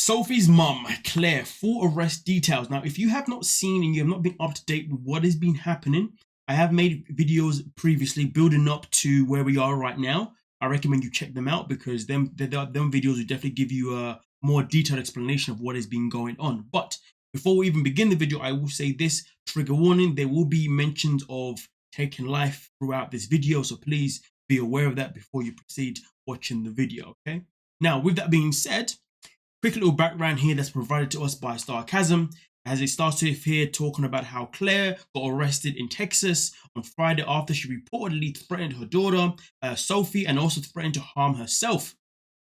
Sophie's mum, Claire, full arrest details. Now, if you have not seen and you have not been up to date with what has been happening, I have made videos previously building up to where we are right now. I recommend you check them out because them videos will definitely give you a more detailed explanation of what has been going on. But before we even begin the video, I will say this trigger warning: there will be mentions of taking life throughout this video, so please be aware of that before you proceed watching the video. Okay. Now, with that being said, quick little background here that's provided to us by Sarcasm, as it starts off here talking about how Claire got arrested in Texas on Friday after she reportedly threatened her daughter, Sophie, and also threatened to harm herself.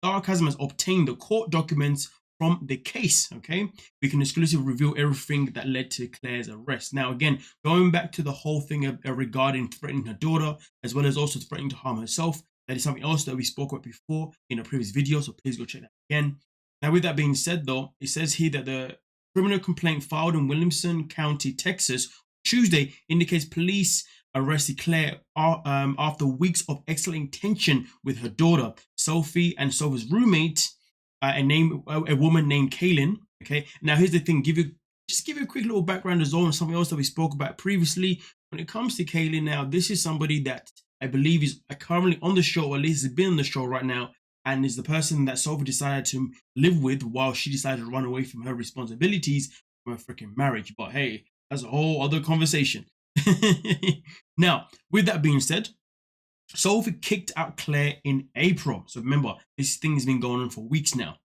Sarcasm has obtained the court documents from the case, okay? We can exclusively reveal everything that led to Claire's arrest. Now, again, going back to the whole thing regarding threatening her daughter, as well as also threatening to harm herself, that is something else that we spoke about before in a previous video, so please go check that again. Now, with that being said, though, it says here that the criminal complaint filed in Williamson County, Texas, Tuesday indicates police arrested Claire after weeks of excellent tension with her daughter, Sophie, and Sophie's roommate, a woman named Kaylin. Okay, now here's the thing: give you a quick little background as well on something else that we spoke about previously. When it comes to Kaylin, now this is somebody that I believe is currently on the show, or at least has been on the show right now, and is the person that Sophie decided to live with while she decided to run away from her responsibilities from her freaking marriage. But hey, that's a whole other conversation. Now, with that being said, Sophie kicked out Claire in April. So remember, this thing has been going on for weeks now.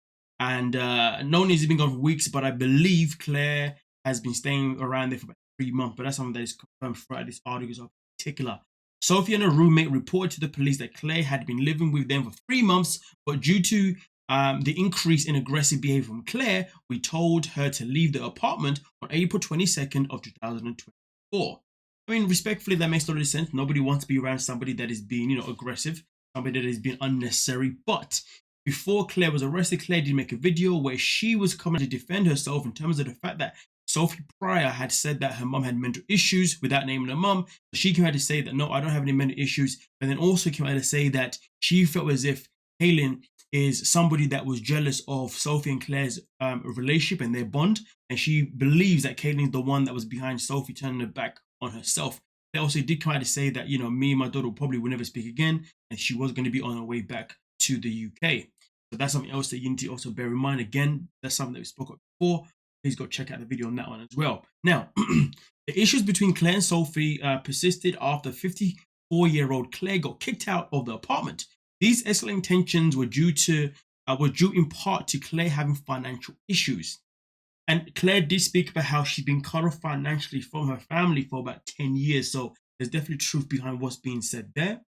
And not only has it been going on for weeks, but I believe Claire has been staying around there for about 3 months. But that's something that is confirmed throughout this article in particular. Sophie and her roommate reported to the police that Claire had been living with them for 3 months, but due to the increase in aggressive behavior from Claire, we told her to leave the apartment on April 22nd of 2024. I mean, respectfully, that makes a lot of sense. Nobody wants to be around somebody that is being, aggressive, somebody that is being unnecessary. But before Claire was arrested, Claire did make a video where she was coming to defend herself in terms of the fact that Sophie prior had said that her mom had mental issues without naming her mom. So she came out to say that, no, I don't have any mental issues. And then also came out to say that she felt as if Kaylin is somebody that was jealous of Sophie and Claire's relationship and their bond. And she believes that Kaylin is the one that was behind Sophie turning her back on herself. They also did come out to say that, me and my daughter probably will never speak again. And she was going to be on her way back to the UK. So that's something else that you need to also bear in mind. Again, that's something that we spoke about before. Please go check out the video on that one as well. Now, the issues between Claire and Sophie persisted after 54-year-old Claire got kicked out of the apartment. These escalating tensions were due in part to Claire having financial issues. And Claire did speak about how she's been cut off financially from her family for about 10 years. So there's definitely truth behind what's being said there.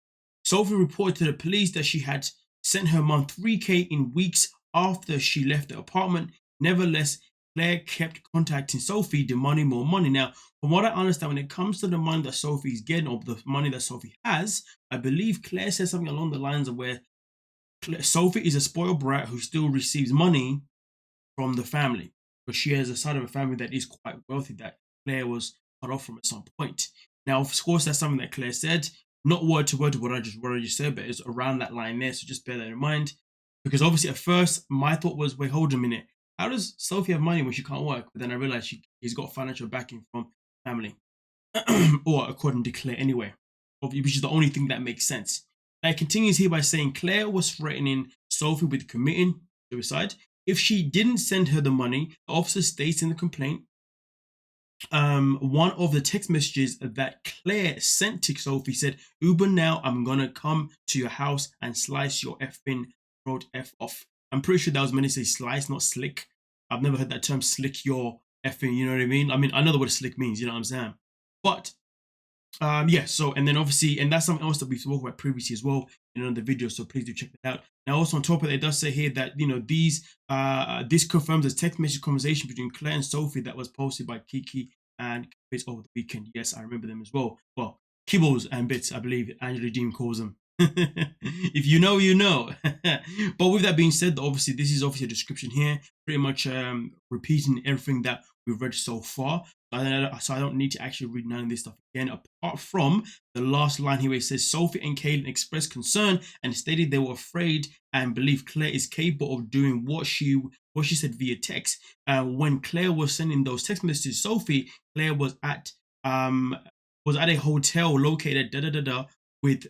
Sophie reported to the police that she had sent her mom $3,000 in weeks after she left the apartment. Nevertheless, Claire kept contacting Sophie, demanding more money. Now, from what I understand, when it comes to the money that Sophie's getting, or the money that Sophie has, I believe Claire said something along the lines of where Sophie is a spoiled brat who still receives money from the family, but she has a side of a family that is quite wealthy that Claire was cut off from at some point. Now, of course, that's something that Claire said, not word to word to what I just said, but it's around that line there. So just bear that in mind, because obviously at first my thought was, wait, hold a minute. How does Sophie have money when she can't work? But then I realized she's got financial backing from family, or according to Claire anyway, which is the only thing that makes sense. Now, it continues here by saying Claire was threatening Sophie with committing suicide if she didn't send her the money. The officer states in the complaint, one of the text messages that Claire sent to Sophie said, "Uber now, I'm gonna come to your house and slice your effing throat F off." I'm pretty sure that was meant to say slice, not slick. I've never heard that term, slick your effing, you know what I mean? I mean, I know what slick means, you know what I'm saying? But, yeah, so, and then obviously, and that's something else that we've spoken about previously as well in another video, so please do check that out. Now, also on top of it, it does say here that, this confirms a text message conversation between Claire and Sophie that was posted by Kiki and Bits over the weekend. Yes, I remember them as well. Well, Kibbles and Bits, I believe Angela Deem calls them. If you know, you know. But with that being said, obviously this is a description here, pretty much repeating everything that we've read so far. So I don't need to actually read none of this stuff again, apart from the last line here where it says Sophie and Kaylin expressed concern and stated they were afraid and believe Claire is capable of doing what she said via text. When Claire was sending those text messages to Sophie, Claire was at a hotel located with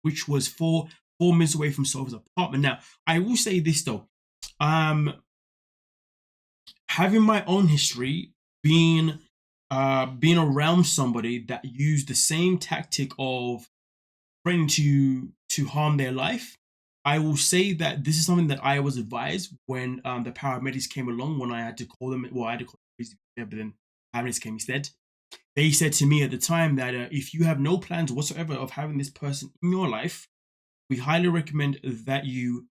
which was four minutes away from Sophie's apartment. Now, I will say this though, having my own history, being around somebody that used the same tactic of threatening to harm their life, I will say that this is something that I was advised when the paramedics came along, when I had to call them. Well, I had to call them, but then paramedics came instead. They said to me at the time that if you have no plans whatsoever of having this person in your life, we highly recommend that you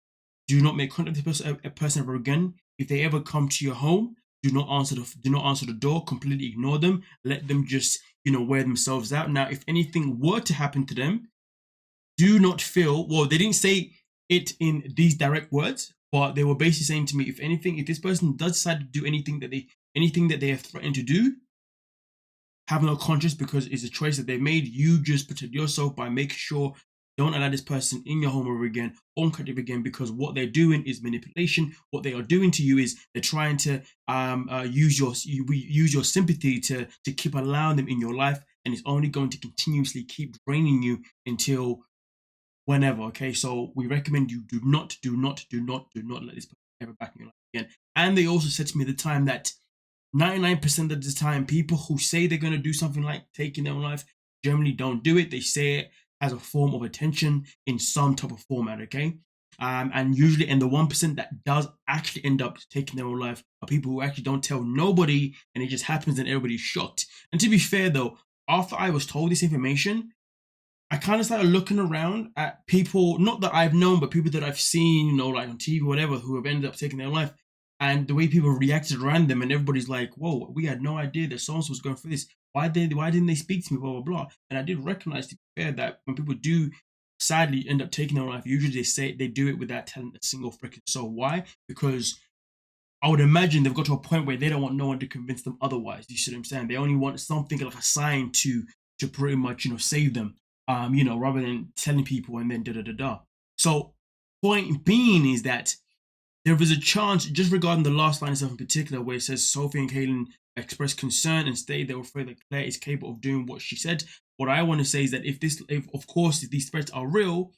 do not make contact with a person ever again. If they ever come to your home, do not answer the door. Completely ignore them. Let them just wear themselves out. Now, if anything were to happen to them, do not feel. Well, they didn't say it in these direct words, but they were basically saying to me, if this person does decide to do anything that they have threatened to do, have no conscience, because it's a choice that they made. You just protect yourself by making sure don't allow this person in your home ever again, uncontact again, because what they're doing is manipulation. What they are doing to you is they're trying to use your sympathy to keep allowing them in your life, and it's only going to continuously keep draining you until whenever. Okay, so we recommend you do not let this person ever back in your life again. And they also said to me at the time that 99% of the time, people who say they're going to do something like taking their own life generally don't do it. They say it as a form of attention in some type of format, okay? And usually, and the 1% that does actually end up taking their own life are people who actually don't tell nobody, and it just happens and everybody's shocked. And to be fair though, after I was told this information, I kind of started looking around at people, not that I've known, but people that I've seen, like on TV, whatever, who have ended up taking their life. And the way people reacted around them, and everybody's like, whoa, we had no idea that so-and-so was going through this. Why didn't they speak to me, blah, blah, blah. And I did recognize, to be fair, that when people do sadly end up taking their own life, usually they do it without telling a single freaking soul. Why? Because I would imagine they've got to a point where they don't want no one to convince them otherwise. You see what I'm saying? They only want something like a sign to pretty much, save them, rather than telling people and then da-da-da-da. So point being is that there was a chance, just regarding the last line itself in particular, where it says Sophie and Kaylin expressed concern and stated they were afraid that Claire is capable of doing what she said. What I want to say is that if of course these threats are real,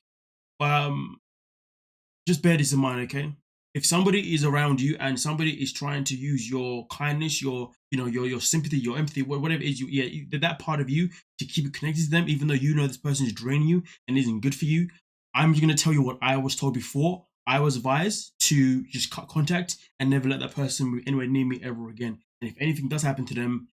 just bear this in mind, okay? If somebody is around you and somebody is trying to use your kindness, your sympathy, your empathy, whatever it is, that part of you to keep it connected to them, even though you know this person is draining you and isn't good for you, I'm just going to tell you what I was told before. I was advised to just cut contact and never let that person move anywhere near me ever again. And if anything does happen to them,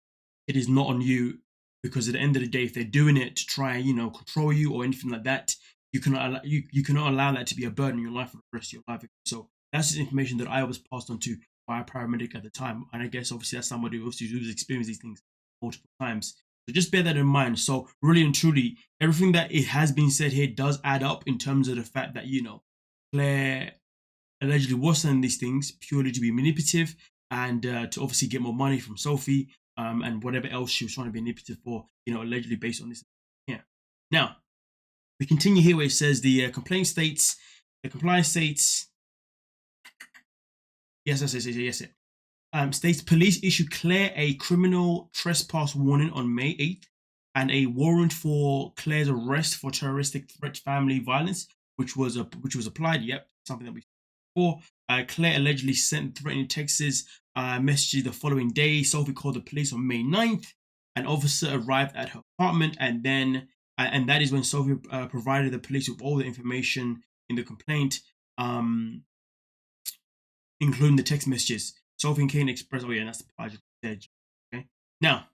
it is not on you, because at the end of the day, if they're doing it to try, control you or anything like that, you cannot allow that to be a burden in your life for the rest of your life. So that's just information that I was passed on to by a paramedic at the time, and I guess obviously that's somebody who's experienced these things multiple times. So just bear that in mind. So really and truly, everything that it has been said here does add up in terms of the fact that Claire allegedly was sending these things purely to be manipulative and to obviously get more money from Sophie, and whatever else she was trying to be manipulative for, allegedly based on this. Yeah. Now, we continue here where it says the complaint states, states police issued Claire a criminal trespass warning on May 8th and a warrant for Claire's arrest for terroristic threat family violence, which was applied. Yep, something that we saw before. Claire allegedly sent threatening texts, messages the following day. Sophie called the police on May 9th. An officer arrived at her apartment, and that is when Sophie provided the police with all the information in the complaint, including the text messages. Sophie and Kane expressed, that's the part I said. Okay. Now,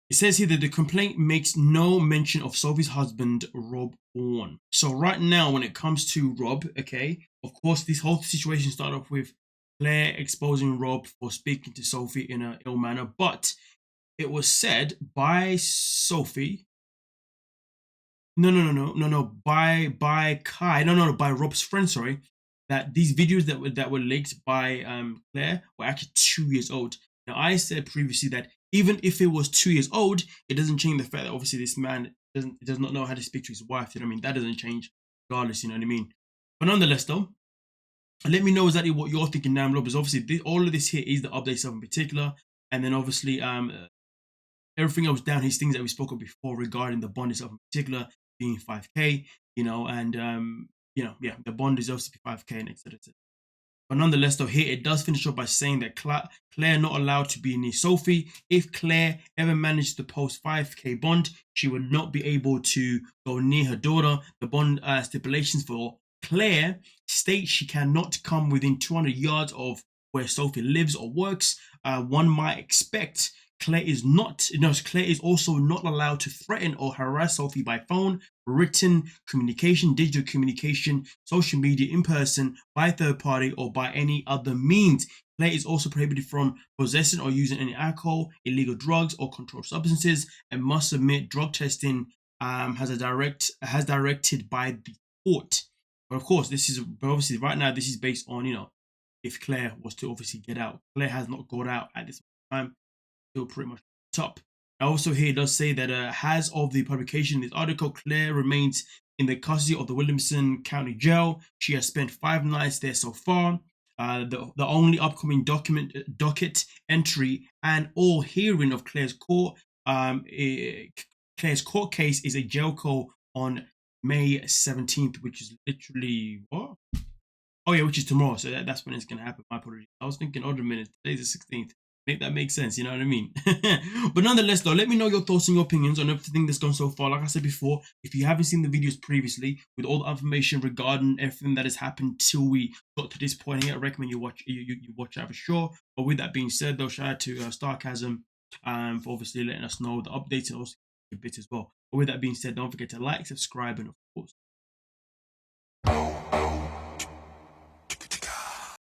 it says here that the complaint makes no mention of Sophie's husband, Rob Orne. So right now, when it comes to Rob, okay, of course, this whole situation started off with Claire exposing Rob for speaking to Sophie in an ill manner, but it was said by Sophie. By Rob's friend, sorry, that these videos that were leaked by Claire were actually 2 years old. Now, I said previously that even if it was 2 years old, it doesn't change the fact that obviously this man does not know how to speak to his wife. You know what I mean? That doesn't change regardless. You know what I mean? But nonetheless, though, let me know exactly what you're thinking down below, because obviously all of this here is the update stuff in particular, and then obviously everything else down here is things that we spoke of before regarding the bond itself in particular being 5k, and yeah, the bond is obviously 5k and etc. But nonetheless, though, here it does finish up by saying that Claire not allowed to be near Sophie. If Claire ever managed to post 5k bond, she would not be able to go near her daughter. The bond stipulations for Claire state she cannot come within 200 yards of where Sophie lives or works. One might expect Claire is not, Claire is also not allowed to threaten or harass Sophie by phone, written communication, digital communication, social media, in person, by third party, or by any other means. Claire is also prohibited from possessing or using any alcohol, illegal drugs, or controlled substances, and must submit drug testing has directed by the court. But of course, obviously right now this is based on if Claire was to obviously get out. Claire has not got out at this time. Still pretty much top. Also here it does say that as of the publication of this article, Claire remains in the custody of the Williamson County Jail. She has spent 5 nights there so far. The only upcoming docket entry and all hearing of Claire's court case is a jail call on May 17th, which is literally what? Oh yeah, which is tomorrow. So that's when it's gonna happen. My apologies. I was thinking other minutes. Today's the 16th. Make that make sense, you know what I mean? But nonetheless, though, let me know your thoughts and your opinions on everything that's gone so far. Like I said before, if you haven't seen the videos previously with all the information regarding everything that has happened till we got to this point here, I recommend you watch that for sure. But with that being said, though, shout out to Starchasm for obviously letting us know the updates and also the bits as well. But with that being said, don't forget to like, subscribe, and of course.